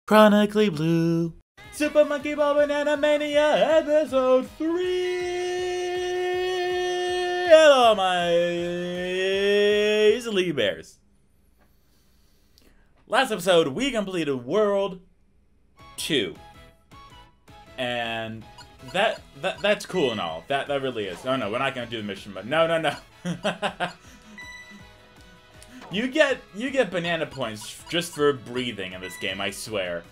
Chronically Blue. Super Monkey Ball Banana Mania Episode 3! Hello, my easily bears. Last episode, we completed World 2. And that's cool and all. That really is. No, we're not gonna do the mission, but no. You get banana points just for breathing in this game, I swear.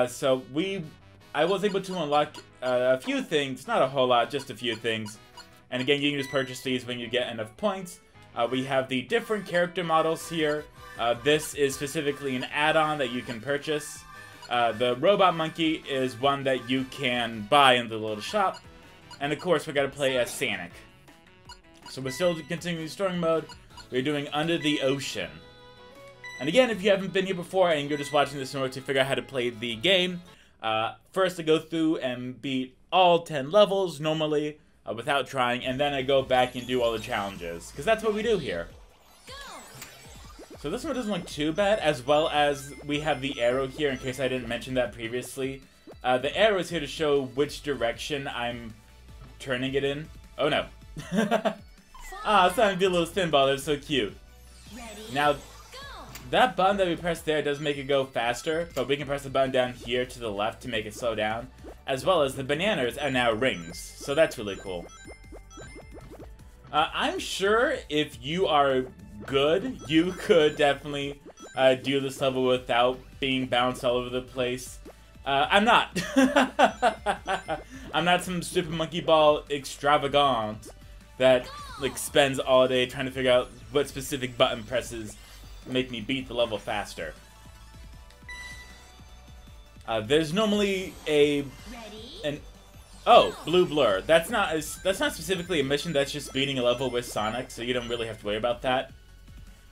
So I was able to unlock a few things, not a whole lot, just a few things. And again, you can just purchase these when you get enough points. We have the different character models here. This is specifically an add-on that you can purchase. The robot monkey is one that you can buy in the little shop. And of course, we gotta play as Sonic. So we're still continuing story mode. We're doing Under the Ocean. And again, if you haven't been here before and you're just watching this in order to figure out how to play the game, first I go through and beat all 10 levels normally without trying, and then I go back and do all the challenges, because that's what we do here. So this one doesn't look too bad, as well as we have the arrow here, in case I didn't mention that previously. The arrow is here to show which direction I'm turning it in. Oh no. Ah, it's time to do a little spin ball. That's so cute. Now, that button that we press there does make it go faster, but we can press the button down here to the left to make it slow down, as well as the bananas are now rings, so that's really cool. I'm sure if you are good, you could definitely do this level without being bounced all over the place. I'm not. I'm not some Super Monkey Ball extravagant that spends all day trying to figure out what specific button presses make me beat the level faster. There's normally blue blur. That's not specifically a mission. That's just beating a level with Sonic, so you don't really have to worry about that.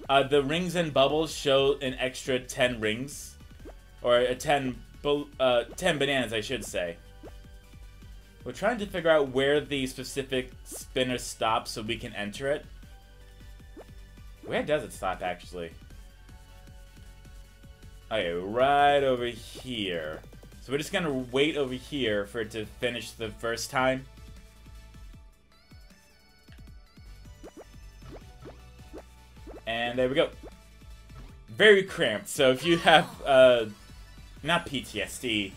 The rings and bubbles show an extra 10 rings, or 10 bananas, I should say. We're trying to figure out where the specific spinner stops so we can enter it. Where does it stop, actually? Okay, right over here. So we're just gonna wait over here for it to finish the first time. And there we go. Very cramped, so if you have, not PTSD,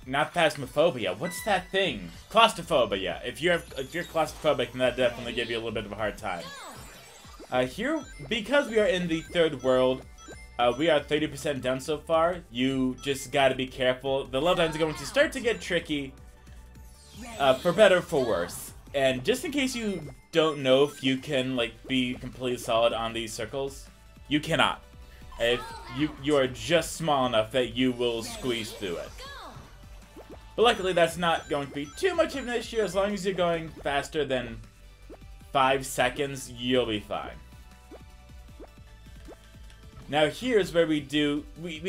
not phasmophobia. What's that thing? Claustrophobia. If you're claustrophobic, then that definitely give you a little bit of a hard time. Here, because we are in the third world, we are 30% done so far. You just gotta be careful. The level times are going to start to get tricky, for better or for worse. And just in case you don't know if you can be completely solid on these circles, you cannot. If you are just small enough that you will squeeze through it. But luckily, that's not going to be too much of an issue. As long as you're going faster than 5 seconds, you'll be fine. Now, here's where we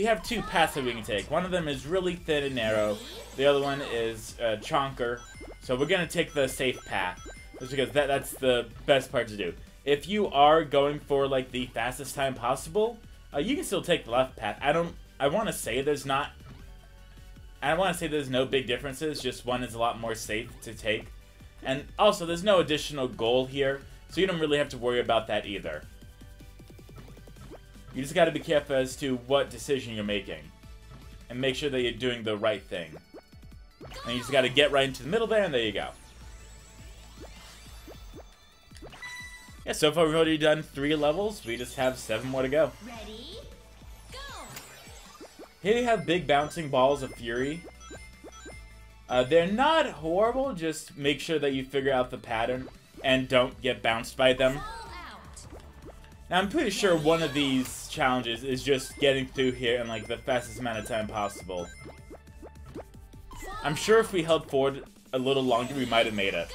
have two paths that we can take. One of them is really thin and narrow. The other one is chonker. So we're going to take the safe path, just because that's the best part to do. If you are going for, the fastest time possible, you can still take the left path. I want to say there's no big differences, just one is a lot more safe to take. And also, there's no additional goal here, so you don't really have to worry about that either. You just gotta be careful as to what decision you're making. And make sure that you're doing the right thing. And you just gotta get right into the middle there, and there you go. Yeah, so far we've already done 3 levels. We just have 7 more to go. Ready? Here you have big bouncing balls of fury. They're not horrible, just make sure that you figure out the pattern and don't get bounced by them. Now I'm pretty sure one of these challenges is just getting through here in the fastest amount of time possible. I'm sure if we held forward a little longer, we might have made it.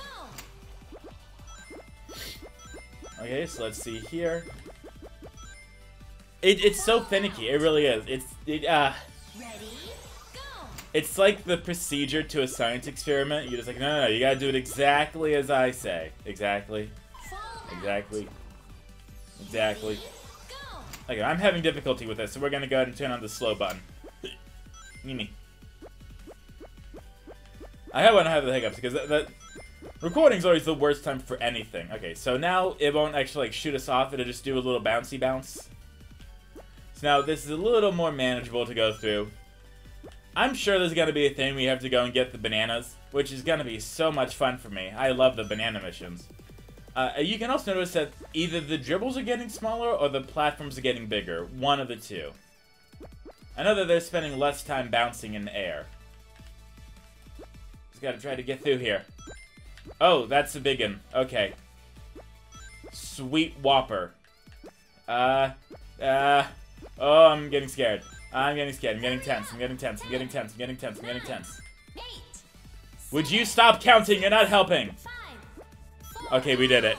Okay, so let's see here. It's so finicky. It really is. It's like the procedure to a science experiment. You're just no, you gotta do it exactly as I say. Exactly. Okay, I'm having difficulty with this, so we're gonna go ahead and turn on the slow button. Mimi. I hope I don't have the hiccups, because that recording's always the worst time for anything. Okay, so now it won't actually like shoot us off, it'll just do a little bouncy bounce. So now this is a little more manageable to go through. I'm sure there's gonna be a thing we have to go and get the bananas, which is gonna be so much fun for me. I love the banana missions. You can also notice that either the dribbles are getting smaller or the platforms are getting bigger. One of the two. I know that they're spending less time bouncing in the air. Just gotta try to get through here. Oh, that's a big one. Okay. Sweet Whopper. Oh, I'm getting scared. I'm getting scared. I'm getting tense. I'm getting tense. I'm getting tense. I'm getting tense. I'm getting tense. Would you stop counting? You're not helping. Okay, we did it.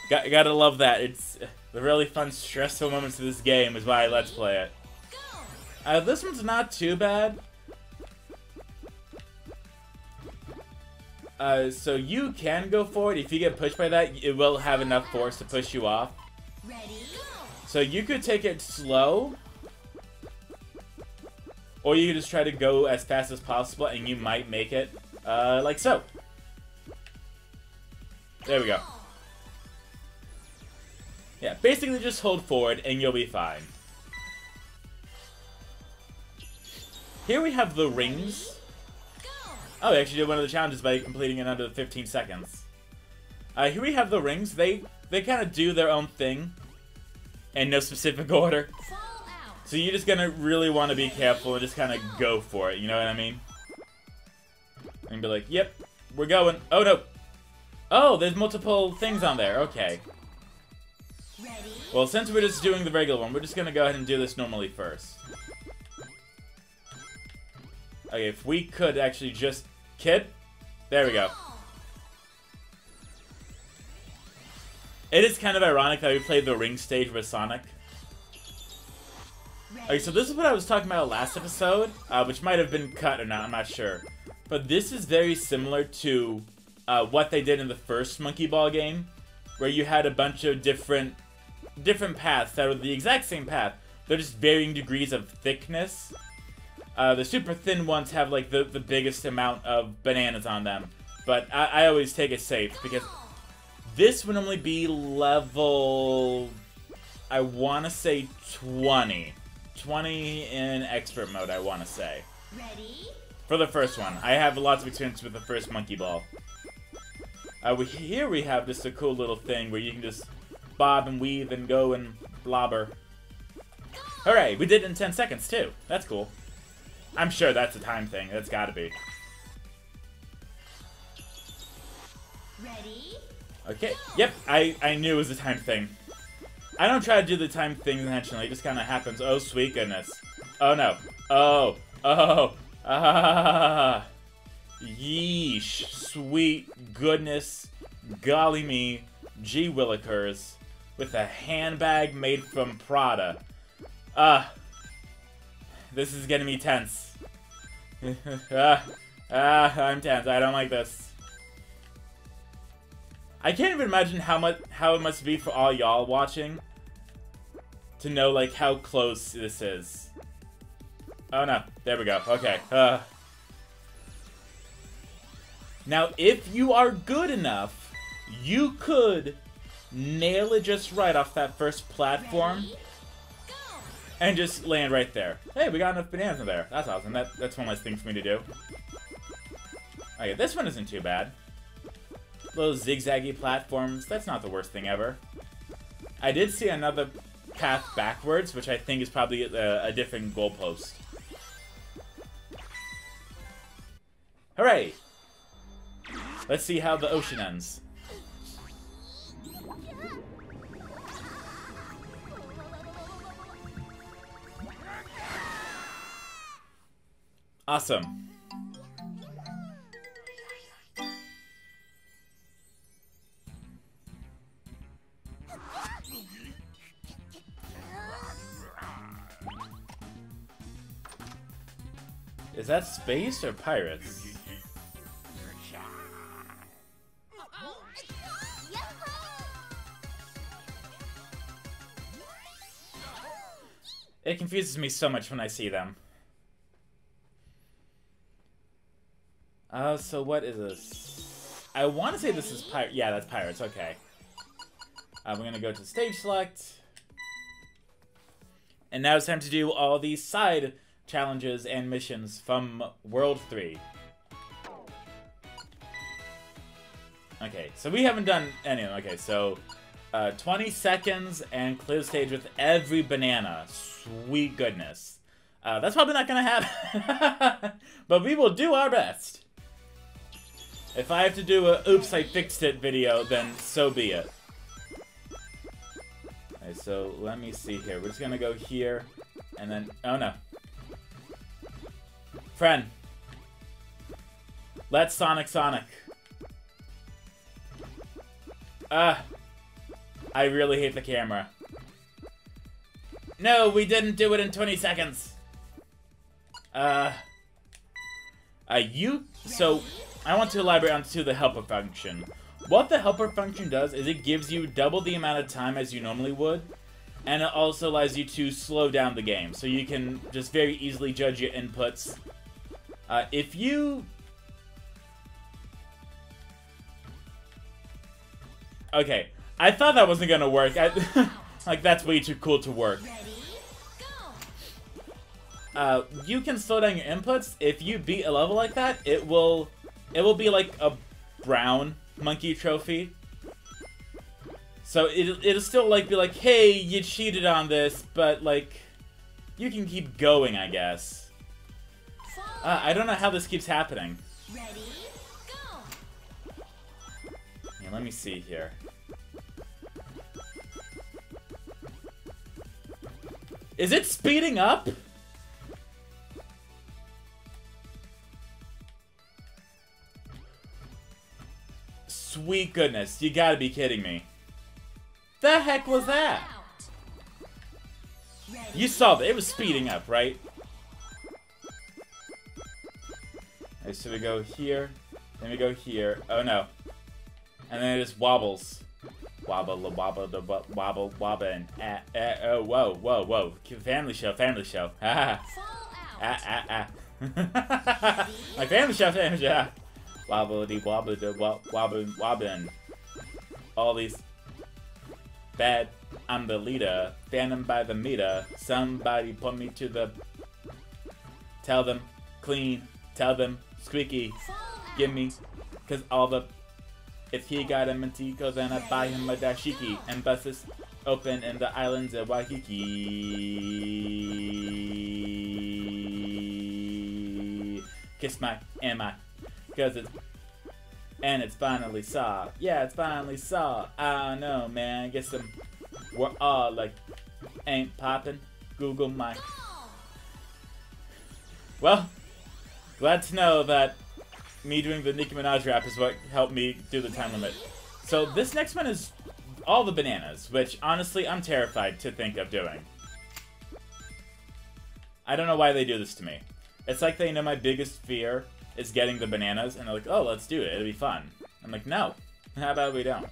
Gotta love that. It's the really fun, stressful moments of this game is why I let's play it. This one's not too bad. So you can go forward. If you get pushed by that, it will have enough force to push you off. So you could take it slow. Or you can just try to go as fast as possible, and you might make it, like so. There we go. Yeah, basically just hold forward, and you'll be fine. Here we have the rings. Oh, we actually did one of the challenges by completing it under 15 seconds. Here we have the rings. They kind of do their own thing, in no specific order. So you're just gonna really want to be careful and just kind of go for it, you know what I mean? And be like, yep, we're going. Oh, no. Oh, there's multiple things on there. Okay. Well, since we're just doing the regular one, we're just gonna go ahead and do this normally first. Okay, if we could actually just... Kid? There we go. It is kind of ironic that we played the ring stage with Sonic. Okay, so this is what I was talking about last episode, which might have been cut or not, I'm not sure. But this is very similar to what they did in the first Monkey Ball game, where you had a bunch of different paths that were the exact same path. They're just varying degrees of thickness. The super thin ones have like the biggest amount of bananas on them. But I always take it safe, because this would only be level, I want to say 20. 20 in expert mode, I want to say. Ready? For the first one. I have lots of experience with the first Monkey Ball. Here we have just a cool little thing where you can just bob and weave and go and blobber. Hooray! We did it in 10 seconds, too. That's cool. I'm sure that's a time thing. That's gotta be. Ready? Okay. Yep, I knew it was a time thing. I don't try to do the time thing intentionally. It just kind of happens. Oh, sweet goodness. Oh, no. Oh. Oh. Ah. Yeesh. Sweet goodness. Golly me. Gee willikers. With a handbag made from Prada. This is getting me tense. I'm tense. I don't like this. I can't even imagine how it must be for all y'all watching to know like how close this is. Oh no, there we go. Okay. Now, if you are good enough, you could nail it just right off that first platform and just land right there. Hey, we got enough bananas in there. That's awesome. That's one less thing for me to do. Okay, this one isn't too bad. Little zigzaggy platforms. That's not the worst thing ever. I did see another path backwards, which I think is probably a different goalpost. Hooray! Let's see how the ocean ends. Awesome. Is that space or pirates? It confuses me so much when I see them. So what is this? I want to say this is pirate. Yeah, that's pirates. Okay. We're gonna go to stage select. And now it's time to do all these side challenges and missions from World 3. Okay, so we haven't done any of them. Okay, so 20 seconds and clear the stage with every banana. Sweet goodness. That's probably not gonna happen. But we will do our best. If I have to do a oops, I fixed it video, then so be it. Okay, so let me see here. We're just gonna go here, and then... Oh, no. Friend. Let's Sonic. I really hate the camera. No, we didn't do it in 20 seconds. So, I want to elaborate onto the helper function. What the helper function does is it gives you double the amount of time as you normally would, and it also allows you to slow down the game, so you can just very easily judge your inputs. If you... Okay, I thought that wasn't gonna work. Like, that's way too cool to work. You can slow down your inputs. If you beat a level like that, it will be like a brown monkey trophy. So it'll still like be like, hey, you cheated on this, but like, you can keep going, I guess. I don't know how this keeps happening. Ready, go. Yeah, let me see here. Is it speeding up? Sweet goodness, you gotta be kidding me. The heck was that? You saw that, it was speeding up, right? Okay, so we go here, then we go here. Oh no. And then it just wobbles. Wobble, wobble, wobble, wobble, and oh, whoa. Family show. My family show. Wobbledy wobbin. All these bad. I'm the leader. Phantom by the meter. Somebody put me to the. Tell them clean. Tell them squeaky. Give me, cause all the. If he got a Mantico, then I buy him a dashiki and buses open in the islands of Waikiki. Kiss my cause it's finally saw. Yeah, it's finally saw. I don't know, man. Guess we're all like ain't popping. Google my. Well, glad to know that. Me doing the Nicki Minaj rap is what helped me do the time limit. So this next one is all the bananas, which honestly I'm terrified to think of doing. I don't know why they do this to me. It's like they know my biggest fear is getting the bananas, and they're like, oh, let's do it, it'll be fun. I'm like, no, how about we don't?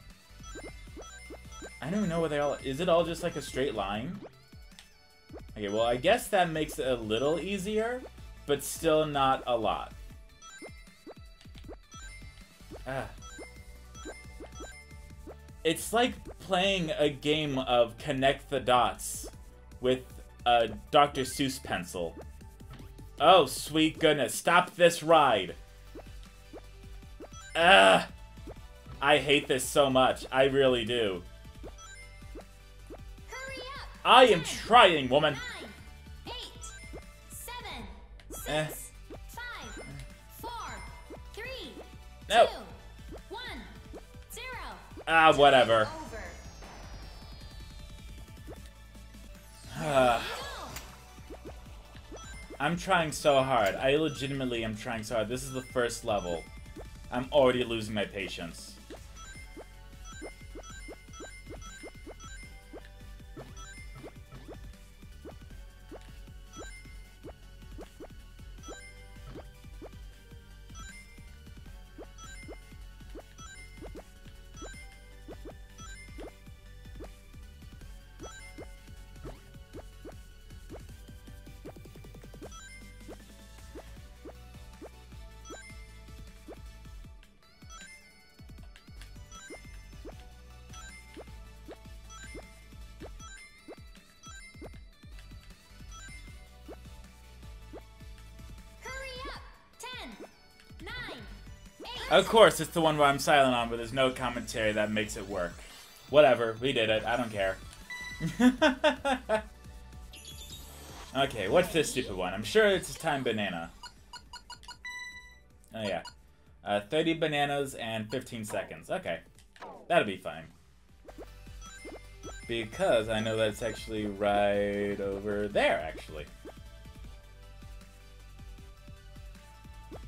I don't even know what they all... Is it all just like a straight line? Okay, well I guess that makes it a little easier, but still not a lot. It's like playing a game of Connect the Dots with a Dr. Seuss pencil. Oh, sweet goodness. Stop this ride. I hate this so much. I really do. Hurry up. I am trying, woman. 9, 8, 7, 6, 5, 4, 3, No. 2, 1, 0. Whatever. Over. I'm trying so hard. I legitimately am trying so hard. This is the first level. I'm already losing my patience. Of course, it's the one where I'm silent on, but there's no commentary that makes it work. Whatever, we did it. I don't care. Okay, what's this stupid one? I'm sure it's time banana. Oh yeah. 30 bananas and 15 seconds. Okay. That'll be fine. Because I know that's actually right over there, actually.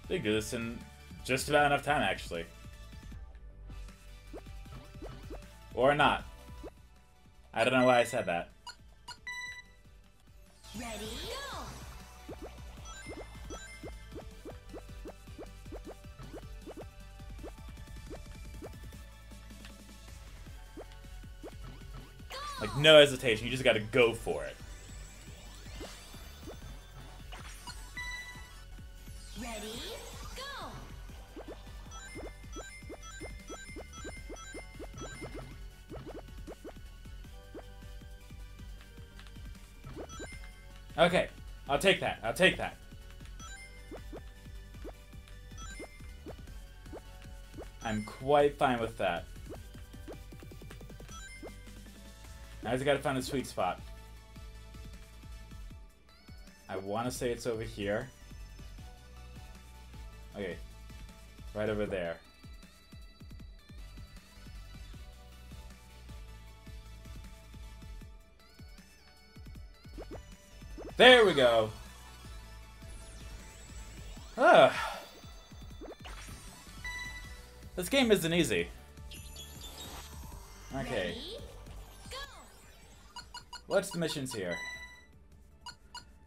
They do this in just about enough time, actually. Or not. I don't know why I said that. Ready, go! Like, no hesitation. You just gotta go for it. Ready, go! Okay. I'll take that. I'll take that. I'm quite fine with that. Now I just gotta find a sweet spot. I wanna say it's over here. Okay. Right over there. There we go. This game isn't easy. Okay. Ready, go! What's the missions here?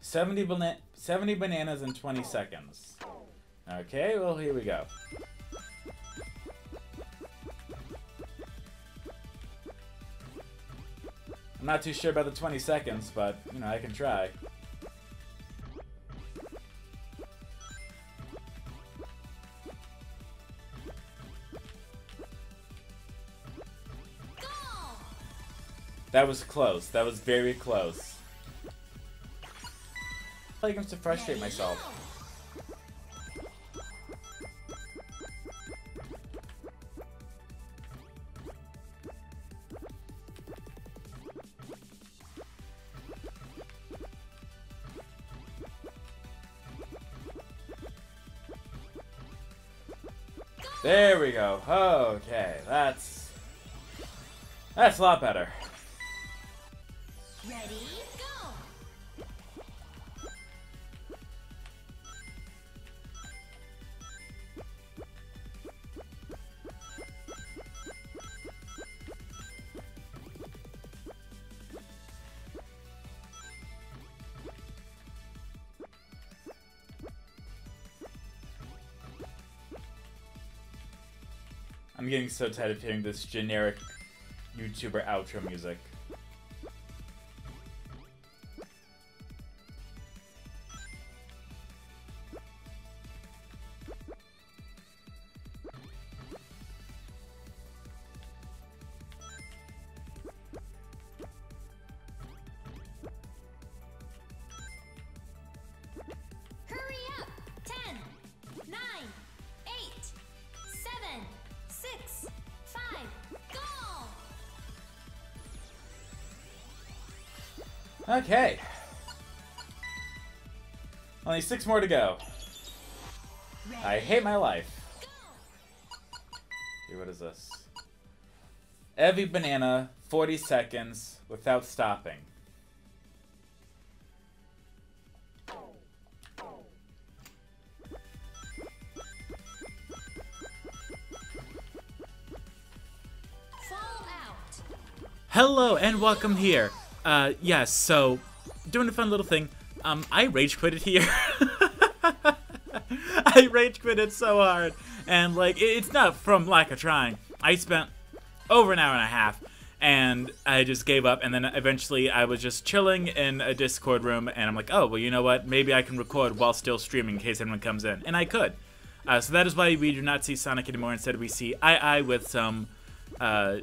70 bananas in 20 seconds. Okay, well, here we go. I'm not too sure about the 20 seconds, but, you know, I can try. Go! That was close. That was very close. I like him to frustrate myself. There we go. Okay, that's a lot better. Ready, go! I'm getting so tired of hearing this generic YouTuber outro music. Hurry up! 10, 9, 8, 7, 6, 5, go! Okay. Only 6 more to go. I hate my life. Okay, what is this? Every banana, 40 seconds without stopping. Fall out! Hello and welcome here. Yes, so doing a fun little thing. I rage quitted here. I rage quitted so hard, and like it's not from lack of trying. I spent over an hour and a half, and I just gave up. And then eventually, I was just chilling in a Discord room, and I'm like, oh well, you know what? Maybe I can record while still streaming in case anyone comes in, and I could. So that is why we do not see Sonic anymore. Instead, we see I with some a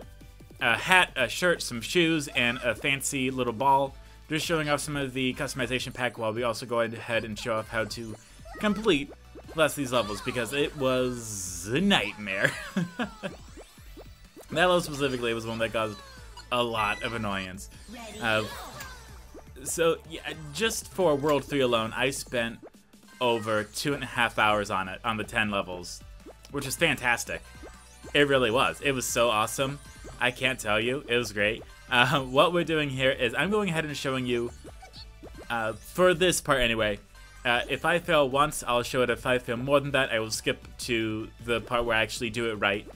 hat, a shirt, some shoes, and a fancy little ball. Just showing off some of the customization pack while we also go ahead and show off how to complete less of these levels because it was a nightmare. That level specifically was one that caused a lot of annoyance. So yeah, just for World 3 alone, I spent over 2.5 hours on it, on the 10 levels, which is fantastic. It really was. It was so awesome. I can't tell you. It was great. What we're doing here is I'm going ahead and showing you, for this part anyway, if I fail once, I'll show it. If I fail more than that, I will skip to the part where I actually do it right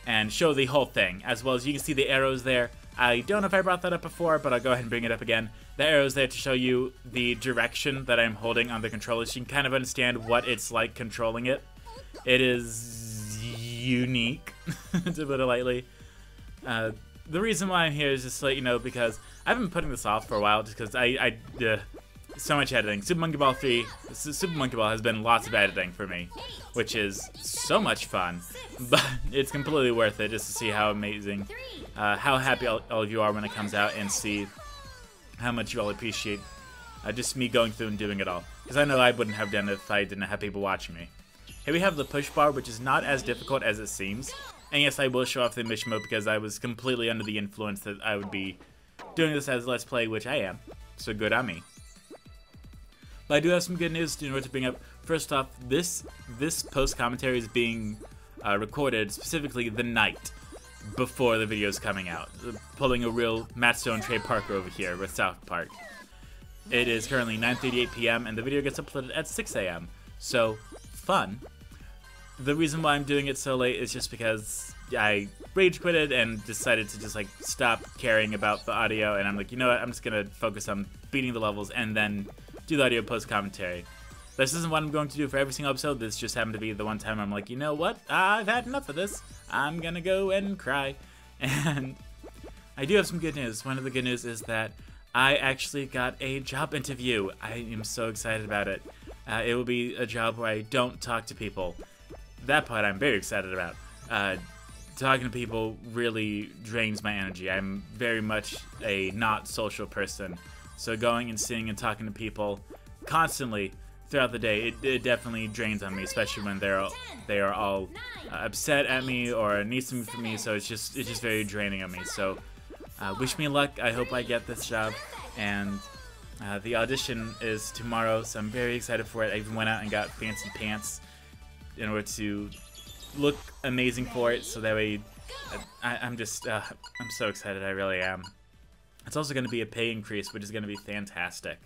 and show the whole thing, as well as you can see the arrows there. I don't know if I brought that up before, but I'll go ahead and bring it up again. The arrow's there to show you the direction that I'm holding on the controller, so you can kind of understand what it's like controlling it. It is unique, to put it lightly. The reason why I'm here is just to let you know, because I've been putting this off for a while, just because so much editing. Super Monkey Ball 3, Super Monkey Ball has been lots of editing for me, which is so much fun, but it's completely worth it just to see how amazing, how happy all of you are when it comes out, and see how much you all appreciate just me going through and doing it all. Because I know I wouldn't have done it if I didn't have people watching me. Here we have the push bar, which is not as difficult as it seems. And yes, I will show off the mission mode because I was completely under the influence that I would be doing this as Let's Play, which I am. So good on me. But I do have some good news in order to bring up. First off, this post-commentary is being recorded specifically the night before the video is coming out. Pulling a real Matt Stone Trey Parker over here with South Park. It is currently 9:38 p.m. and the video gets uploaded at 6 a.m. So, fun. The reason why I'm doing it so late is just because I rage quitted and decided to just like stop caring about the audio, and I'm like, you know what, I'm just gonna focus on beating the levels and then do the audio post-commentary. This isn't what I'm going to do for every single episode. This just happened to be the one time I'm like, you know what, I've had enough of this. I'm gonna go and cry. And I do have some good news. One of the good news is that I actually got a job interview. I am so excited about it. It will be a job where I don't talk to people. That part I'm very excited about. Talking to people really drains my energy. I'm very much a not social person. So going and seeing and talking to people constantly throughout the day, it definitely drains on me, especially when they are all upset at me or need something from me. So it's just very draining on me. So wish me luck. I hope I get this job. And the audition is tomorrow, so I'm very excited for it. I even went out and got fancy pants in order to look amazing for it, so that way I'm so excited. I really am. It's also going to be a pay increase, which is going to be fantastic.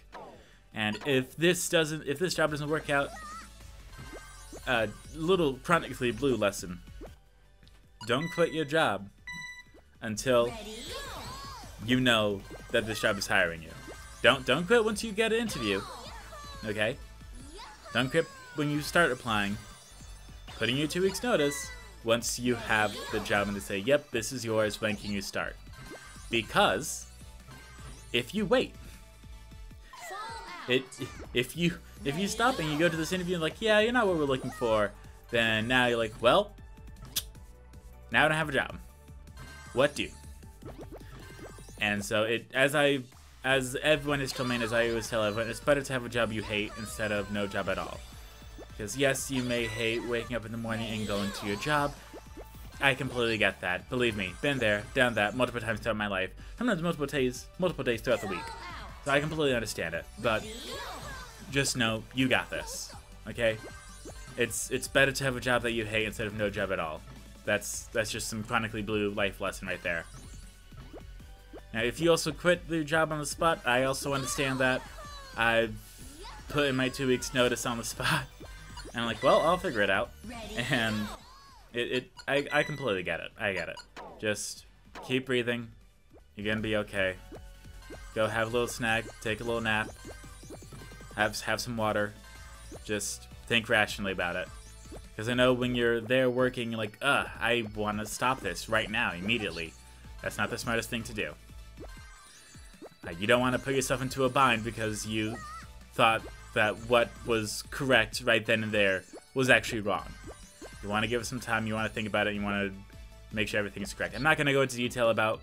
And if this job doesn't work out, little Chronically Blue lesson: don't quit your job until you know that this job is hiring you. Don't quit once you get an interview. Okay? Don't quit when you start applying. Put in your 2 weeks notice once you have the job and they say, yep, this is yours, when can you start? Because if you wait, if you stop and you go to this interview and like, yeah, you're not what we're looking for, then now you're like, well, now I don't have a job. What do? And so as everyone has told me, and as I always tell everyone, it's better to have a job you hate instead of no job at all. Because yes, you may hate waking up in the morning and going to your job. I completely get that. Believe me, been there, done that multiple times throughout my life. Sometimes multiple days throughout the week. So I completely understand it. But just know you got this. Okay? It's better to have a job that you hate instead of no job at all. That's just some Chronically Blue life lesson right there. Now, if you also quit the job on the spot, I also understand that. I've put in my 2 weeks notice on the spot. And I'm like, well, I'll figure it out. And I completely get it. I get it. Just keep breathing. You're gonna be okay. Go have a little snack, take a little nap, have some water. Just think rationally about it. Because I know when you're there working, you're like, I want to stop this right now, immediately. That's not the smartest thing to do. You don't want to put yourself into a bind because you thought that what was correct right then and there was actually wrong. You want to give it some time, you want to think about it, you want to make sure everything is correct. I'm not going to go into detail about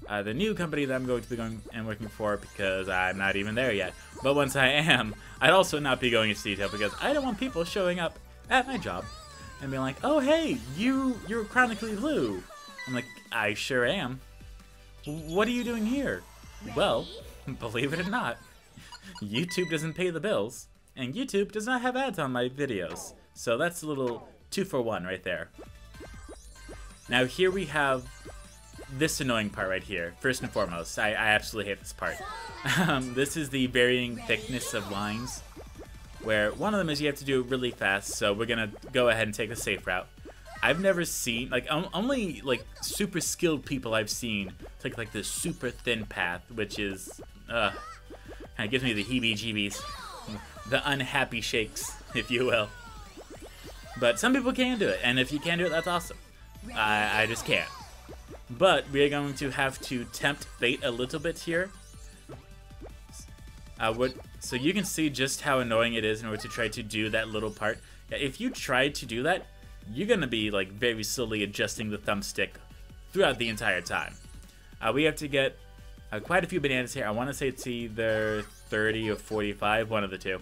the new company that I'm going to be going and working for because I'm not even there yet. But once I am, I'd also not be going into detail because I don't want people showing up at my job and being like, oh, hey, you're Chronically Blue. I'm like, I sure am. What are you doing here? Well, believe it or not, YouTube doesn't pay the bills, and YouTube does not have ads on my videos. So that's a little 2-for-1 right there. Now here we have this annoying part right here. First and foremost, I absolutely hate this part. This is the varying thickness of lines, where one of them is you have to do it really fast, so we're gonna go ahead and take the safe route. I've never seen, like, only, like, super skilled people I've seen take, like, this super thin path, which is, kind of gives me the heebie-jeebies. The unhappy shakes, if you will. But some people can do it, and if you can do it, that's awesome. I just can't. But we are going to have to tempt fate a little bit here. So you can see just how annoying it is in order to try to do that little part. If you try to do that, you're going to be like very slowly adjusting the thumbstick throughout the entire time. We have to get quite a few bananas here. I want to say it's either 30 or 45, one of the two.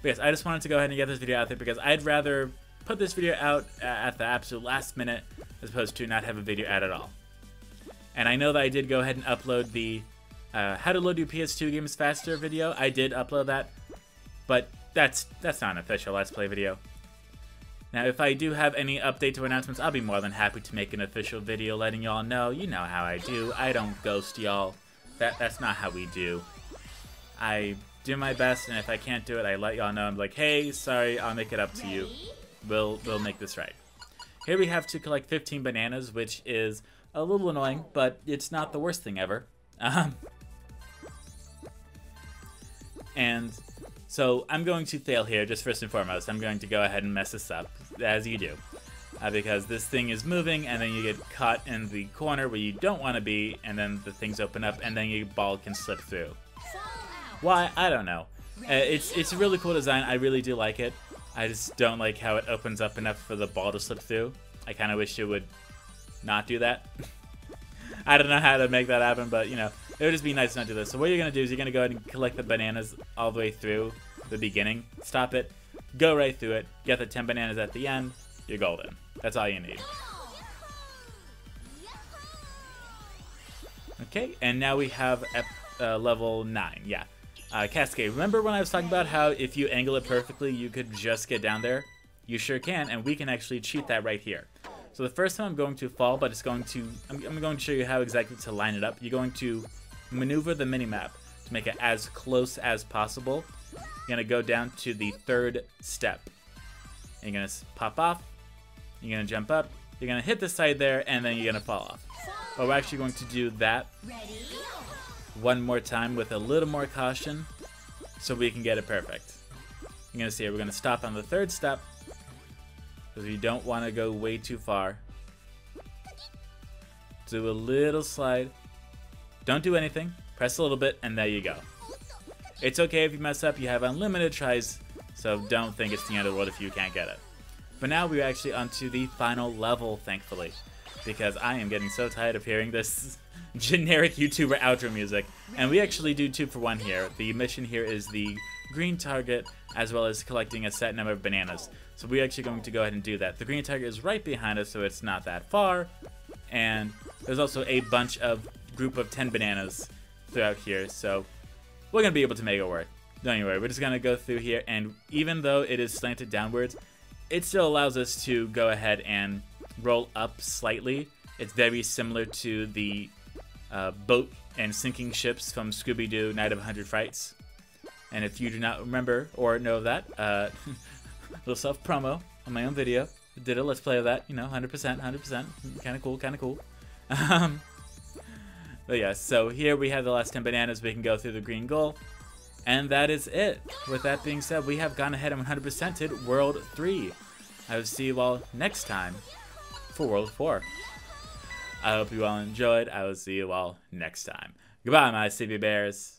But yes, I just wanted to go ahead and get this video out there because I'd rather put this video out at the absolute last minute as opposed to not have a video out at all. And I know that I did go ahead and upload the how to load your PS2 games faster video. I did upload that, but that's not an official Let's Play video. Now, if I do have any updates or announcements, I'll be more than happy to make an official video letting y'all know. You know how I do. I don't ghost y'all. That's not how we do. I do my best, and if I can't do it, I let y'all know. I'm like, hey, sorry, I'll make it up to you. We'll make this right. Here we have to collect 15 bananas, which is a little annoying, but it's not the worst thing ever. And so I'm going to fail here, just first and foremost. I'm going to go ahead and mess this up, as you do. Because this thing is moving, and then you get caught in the corner where you don't want to be, and then the things open up, and then your ball can slip through. Why? I don't know. It's a really cool design. I really do like it. I just don't like how it opens up enough for the ball to slip through. I kind of wish it would not do that. I don't know how to make that happen, but, you know, it would just be nice not to do this. So what you're going to do is you're going to go ahead and collect the bananas all the way through the beginning. Stop it. Go right through it. Get the 10 bananas at the end. You're golden. That's all you need. Okay, and now we have level 9. Yeah. Cascade. Remember when I was talking about how if you angle it perfectly, you could just get down there? You sure can, and we can actually cheat that right here. So the first time I'm going to fall, but it's going to, I'm going to show you how exactly to line it up. You're going to maneuver the minimap to make it as close as possible. You're going to go down to the 3rd step. You're going to pop off. You're going to jump up. You're going to hit the side there, and then you're going to fall off. But we're actually going to do that one more time with a little more caution so we can get it perfect. You're going to see it. We're going to stop on the 3rd step because you don't want to go way too far. Do a little slide. Don't do anything. Press a little bit, and there you go. It's okay if you mess up. You have unlimited tries, so don't think it's the end of the world if you can't get it. But now we're actually onto the final level, thankfully, because I am getting so tired of hearing this generic YouTuber outro music. And we actually do 2-for-1 here. The mission here is the green target as well as collecting a set number of bananas. So we're actually going to go ahead and do that. The green target is right behind us, so it's not that far. And there's also a bunch of group of 10 bananas throughout here, so we're going to be able to make it work. Don't you worry, we're just going to go through here, and even though it is slanted downwards, it still allows us to go ahead and roll up slightly. It's very similar to the boat and sinking ships from Scooby-Doo Night of 100 Frights. And if you do not remember or know that, little self-promo on my own video. Did a Let's Play of that, you know, 100%. Kind of cool. But yeah, so here we have the last 10 bananas. We can go through the green goal. And that is it. With that being said, we have gone ahead and 100%ed World 3. I will see you all next time for World 4. I hope you all enjoyed. I will see you all next time. Goodbye, my CB Bears.